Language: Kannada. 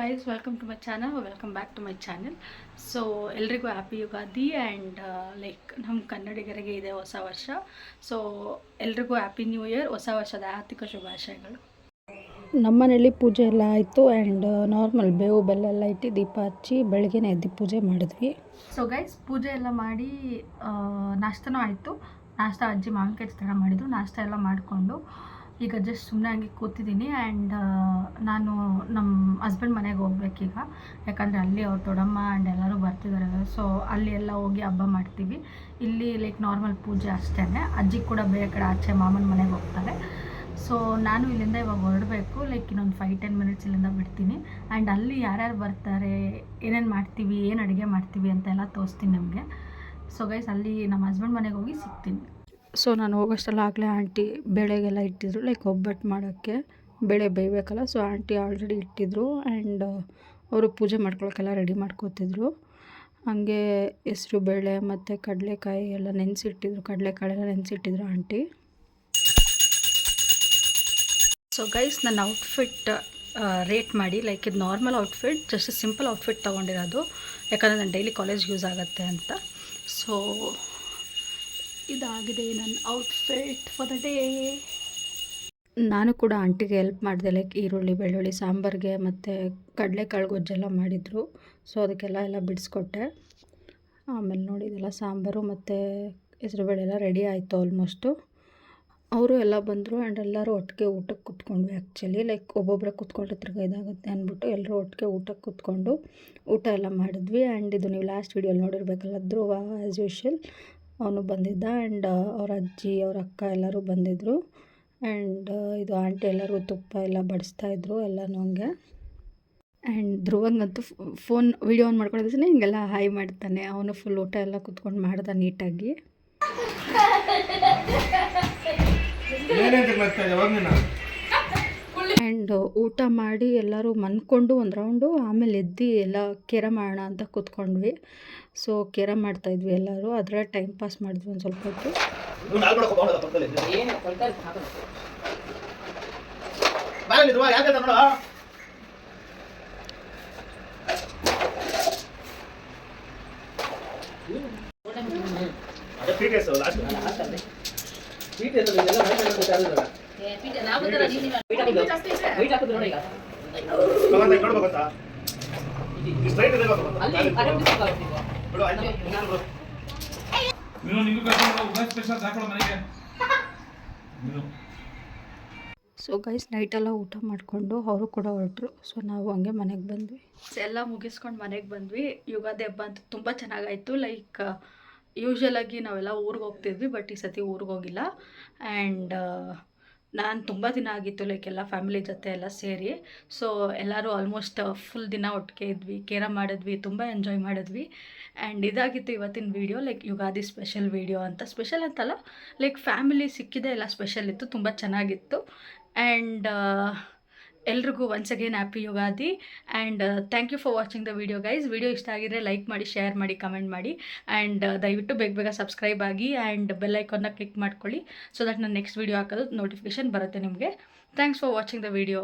guys, welcome to my channel or welcome back to my channel. So ಎಲ್ರಿಗೂ ಹ್ಯಾಪಿ ಯುಗಾದಿ ಆ್ಯಂಡ್ ಲೈಕ್ ನಮ್ಮ ಕನ್ನಡಿಗರಿಗೆ ಇದೆ ಹೊಸ ವರ್ಷ. ಸೊ ಎಲ್ರಿಗೂ ಹ್ಯಾಪಿ ನ್ಯೂ ಇಯರ್, ಹೊಸ ವರ್ಷದ ಆರ್ಥಿಕ ಶುಭಾಶಯಗಳು. ನಮ್ಮನೇಲಿ ಪೂಜೆ ಎಲ್ಲ ಆಯಿತು ಆ್ಯಂಡ್ ನಾರ್ಮಲ್ ಬೇವು ಬೆಲ್ಲ ಎಲ್ಲ ಇಟ್ಟು ದೀಪ ಹಚ್ಚಿ ಬೆಳಗ್ಗೆನೇ ಎದ್ದು ಪೂಜೆ ಮಾಡಿದ್ವಿ. ಸೊ ಗೈಸ್, ಪೂಜೆ ಎಲ್ಲ ಮಾಡಿ ನಾಷ್ಟನೂ ಆಯಿತು. ನಾಷ್ಟ ಅಜ್ಜಿ ಮಾವಿನಕಾಯಿ ಚಿತ್ರಾನ್ನ ಮಾಡಿದ್ರು. ನಾಷ್ಟ ಎಲ್ಲ ಮಾಡಿಕೊಂಡು ಈಗ ಜಸ್ಟ್ ಸುಮ್ಮನೆ ಹಂಗೆ ಕೂತಿದ್ದೀನಿ. ಆ್ಯಂಡ್ ನಾನು ನಮ್ಮ ಹಸ್ಬೆಂಡ್ ಮನೆಗೆ ಹೋಗ್ಬೇಕೀಗ, ಯಾಕಂದರೆ ಅಲ್ಲಿ ಅವ್ರ ದೊಡ್ಡಮ್ಮ ಆ್ಯಂಡ್ ಎಲ್ಲರೂ ಬರ್ತಿದ್ದಾರೆ. ಸೊ ಅಲ್ಲಿ ಎಲ್ಲ ಹೋಗಿ ಹಬ್ಬ ಮಾಡ್ತೀವಿ. ಇಲ್ಲಿ ಲೈಕ್ ನಾರ್ಮಲ್ ಪೂಜೆ ಅಷ್ಟೇ. ಅಜ್ಜಿಗೆ ಕೂಡ ಬೇರೆ ಕಡೆ ಆಚೆ ಮಾಮನ ಮನೆಗೆ ಹೋಗ್ತಾರೆ. ಸೊ ನಾನು ಇಲ್ಲಿಂದ ಇವಾಗ ಹೊರಡಬೇಕು. ಲೈಕ್ ಇನ್ನೊಂದು 5-10 ಮಿನಿಟ್ಸ್ ಇಲ್ಲಿಂದ ಬಿಡ್ತೀನಿ. ಆ್ಯಂಡ್ ಅಲ್ಲಿ ಯಾರ್ಯಾರು ಬರ್ತಾರೆ, ಏನೇನು ಮಾಡ್ತೀವಿ, ಏನು ಅಡುಗೆ ಮಾಡ್ತೀವಿ ಅಂತೆಲ್ಲ ತೋರಿಸ್ತೀನಿ ನಿಮಗೆ. ಸೊ ಗೈಸ್, ಅಲ್ಲಿ ನಮ್ಮ ಹಸ್ಬೆಂಡ್ ಮನೆಗೆ ಹೋಗಿ ಸಿಗ್ತೀನಿ. ಸೊ ನಾನು ಹೋಗೋಷ್ಟೆಲ್ಲ ಆಗಲೇ ಆಂಟಿ ಬೇಳೆಗೆಲ್ಲ ಇಟ್ಟಿದ್ರು, ಲೈಕ್ ಒಬ್ಬಟ್ಟು ಮಾಡೋಕ್ಕೆ ಬೇಳೆ ಬೇಯಬೇಕಲ್ಲ. ಸೊ ಆಂಟಿ ಆಲ್ರೆಡಿ ಇಟ್ಟಿದ್ರು ಆ್ಯಂಡ್ ಅವರು ಪೂಜೆ ಮಾಡ್ಕೊಳಕ್ಕೆಲ್ಲ ರೆಡಿ ಮಾಡ್ಕೋತಿದ್ರು. ಹಾಗೆ ಹೆಸ್ರು ಬೇಳೆ ಮತ್ತು ಕಡಲೆಕಾಯಿ ಎಲ್ಲ ನೆನೆಸಿಟ್ಟಿದ್ರು, ಕಡಲೆಕಾಳೆಲ್ಲ ನೆನೆಸಿಟ್ಟಿದ್ರು ಆಂಟಿ. ಸೊ ಗೈಸ್, ನನ್ನ ಔಟ್ಫಿಟ್ ರೇಟ್ ಮಾಡಿ. ಲೈಕ್ ಇದು normal outfit, just simple outfit ತೊಗೊಂಡಿರೋದು, ಯಾಕಂದರೆ ನಾನು ಡೈಲಿ ಕಾಲೇಜ್ ಯೂಸ್ ಆಗುತ್ತೆ ಅಂತ. ಸೊ ಇದಾಗಿದೆ ನನ್ನ ಔಟ್ಫಿಟ್ ಫಾರ್ ದ ಡೇ. ನಾನು ಕೂಡ ಆಂಟಿಗೆ ಹೆಲ್ಪ್ ಮಾಡಿದೆ, ಲೈಕ್ ಈರುಳ್ಳಿ ಬೆಳ್ಳುಳ್ಳಿ ಸಾಂಬಾರಿಗೆ ಮತ್ತು ಕಡಲೆಕಾಳು ಗೊಜ್ಜೆಲ್ಲ ಮಾಡಿದರು. ಸೊ ಅದಕ್ಕೆಲ್ಲ ಬಿಡಿಸ್ಕೊಟ್ಟೆ. ಆಮೇಲೆ ನೋಡಿ ಇದೆಲ್ಲ ಸಾಂಬಾರು ಮತ್ತು ಹೆಸರುಬೇಳೆ ಎಲ್ಲ ರೆಡಿ ಆಯಿತು ಆಲ್ಮೋಸ್ಟು. ಅವರು ಎಲ್ಲ ಬಂದರು ಆ್ಯಂಡ್ ಎಲ್ಲರೂ ಒಟ್ಟಿಗೆ ಊಟಕ್ಕೆ ಕೂತ್ಕೊಂಡ್ವಿ. ಆ್ಯಕ್ಚುಲಿ ಲೈಕ್ ಒಬ್ಬೊಬ್ಬರೇ ಕೂತ್ಕೊಂಡ್ರೆ ತಿರ್ಗ ಇದಾಗುತ್ತೆ ಅಂದ್ಬಿಟ್ಟು ಎಲ್ಲರೂ ಒಟ್ಟಿಗೆ ಊಟಕ್ಕೆ ಕೂತ್ಕೊಂಡು ಊಟ ಎಲ್ಲ ಮಾಡಿದ್ವಿ. ಆ್ಯಂಡ್ ಇದು ನೀವು ಲಾಸ್ಟ್ ವೀಡಿಯೋಲಿ ನೋಡಿರ್ಬೇಕಲ್ಲ, ಧ್ರುವ ಆ್ಯಸ್ ಯೂಶ್ವಲ್ ಅವನು ಬಂದಿದ್ದ. ಆ್ಯಂಡ್ ಅವ್ರ ಅಜ್ಜಿ ಅವ್ರ ಅಕ್ಕ ಎಲ್ಲರೂ ಬಂದಿದ್ದರು. ಆ್ಯಂಡ್ ಇದು ಆಂಟಿ ಎಲ್ಲರಿಗೂ ತುಪ್ಪ ಎಲ್ಲ ಬಡಿಸ್ತಾಯಿದ್ರು ಎಲ್ಲನೂ ಹಂಗೆ. ಆ್ಯಂಡ್ ಧ್ರುವಂಗಂತೂ ಫೋನ್ ವೀಡಿಯೋ ಆನ್ ಮಾಡ್ಕೊಂಡಿದ್ದೀನಿ, ಹಿಂಗೆಲ್ಲ ಹಾಯ್ ಮಾಡ್ತಾನೆ. ಅವನು ಫುಲ್ ಊಟ ಎಲ್ಲ ಕೂತ್ಕೊಂಡು ಮಾಡ್ದ ನೀಟಾಗಿ. ಆ್ಯಂಡ್ ಊಟ ಮಾಡಿ ಎಲ್ಲರೂ ಮನ್ಕೊಂಡು ಒಂದು ರೌಂಡು, ಆಮೇಲೆ ಎದ್ದು ಎಲ್ಲ ಕೇರ ಮಾಡೋಣ ಅಂತ ಕೂತ್ಕೊಂಡ್ವಿ. ಸೊ ಕೇರ ಮಾಡ್ತಾಯಿದ್ವಿ ಎಲ್ಲರೂ, ಅದರ ಟೈಮ್ ಪಾಸ್ ಮಾಡಿದ್ವಿ ಒಂದು ಸ್ವಲ್ಪ ಹೊತ್ತು. ಸೊ ಗೈಸ್, ನೈಟೆಲ್ಲ ಊಟ ಮಾಡಿಕೊಂಡು ಅವರು ಕೂಡ ಹೊರಟರು. ಸೊ ನಾವು ಹಂಗೆ ಮನೆಗೆ ಬಂದ್ವಿ. ಎಲ್ಲ ಮುಗಿಸ್ಕೊಂಡು ಮನೆಗೆ ಬಂದ್ವಿ. ಯುಗಾದಿ ಹಬ್ಬ ಅಂತ ತುಂಬ ಚೆನ್ನಾಗಾಯಿತು. ಲೈಕ್ ಯೂಶ್ವಲಾಗಿ ನಾವೆಲ್ಲ ಊರಿಗೆ ಹೋಗ್ತಿದ್ವಿ, ಬಟ್ ಈ ಸತಿ ಊರಿಗೆ ಹೋಗಿಲ್ಲ. ಆ್ಯಂಡ್ ನಾನು ತುಂಬ ದಿನ ಆಗಿತ್ತು ಲೈಕ್ ಎಲ್ಲ ಫ್ಯಾಮಿಲಿ ಜೊತೆ ಎಲ್ಲ ಸೇರಿ. ಸೊ ಎಲ್ಲರೂ ಆಲ್ಮೋಸ್ಟ್ ಫುಲ್ ದಿನ ಒಟ್ಟಿಗೆ ಇದ್ವಿ, ಕೇರ ಮಾಡಿದ್ವಿ, ತುಂಬ ಎಂಜಾಯ್ ಮಾಡಿದ್ವಿ. ಆ್ಯಂಡ್ ಇದಾಗಿತ್ತು ಇವತ್ತಿನ video. Like Ugadi special video ಅಂತ. ಸ್ಪೆಷಲ್ ಅಂತಲ್ಲ, ಲೈಕ್ ಫ್ಯಾಮಿಲಿ ಸಿಕ್ಕಿದೆ ಎಲ್ಲ ಸ್ಪೆಷಲ್ ಇತ್ತು, ತುಂಬ ಚೆನ್ನಾಗಿತ್ತು. ಆ್ಯಂಡ್ ಎಲ್ರಿಗೂ once again happy Ugadi. And thank you for watching the video guys. Video ಇಷ್ಟ ಆಗಿದ್ರೆ ಲೈಕ್ ಮಾಡಿ, ಶೇರ್ ಮಾಡಿ, ಕಮೆಂಟ್ ಮಾಡಿ. ಆ್ಯಂಡ್ ದಯವಿಟ್ಟು ಬೇಗ ಸಬ್ಸ್ಕ್ರೈಬ್ ಆಗಿ ಆ್ಯಂಡ್ ಬೆಲ್ ಐಕಾನ್ನ ಕ್ಲಿಕ್ ಮಾಡ್ಕೊಳ್ಳಿ, ಸೊ ದಟ್ ನಾನು ನೆಕ್ಸ್ಟ್ ವೀಡಿಯೋ ಹಾಕೋದು ನೋಟಿಫಿಕೇಷನ್ ಬರುತ್ತೆ ನಿಮಗೆ. Thanks for watching the video.